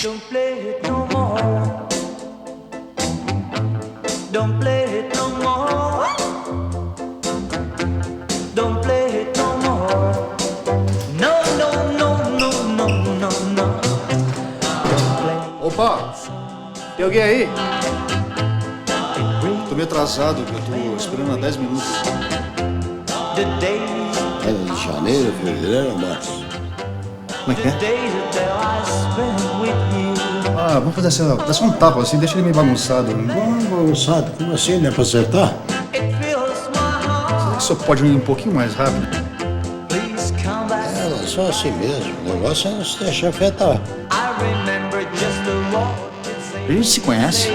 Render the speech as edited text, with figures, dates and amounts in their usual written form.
Don't play it no more. Don't play it no more. Don't play it no more. No, no, no, no, no, no, no. Don't play. Opa! Tem alguém aí? Tô meio atrasado, eu tô esperando há 10 minutos. The day, É de janeiro, fevereiro, março. Como é que é? day that I spent with you. Ah, vamos fazer assim, ó, dá só um tapa assim, deixa ele meio bagunçado. Bagunçado, como assim, né? Pra acertar? It fills my heart. Só pode ir um pouquinho mais rápido. Please come back. É, só assim mesmo. O negócio é não se deixar afetar. I remember just the walk. A gente se conhece?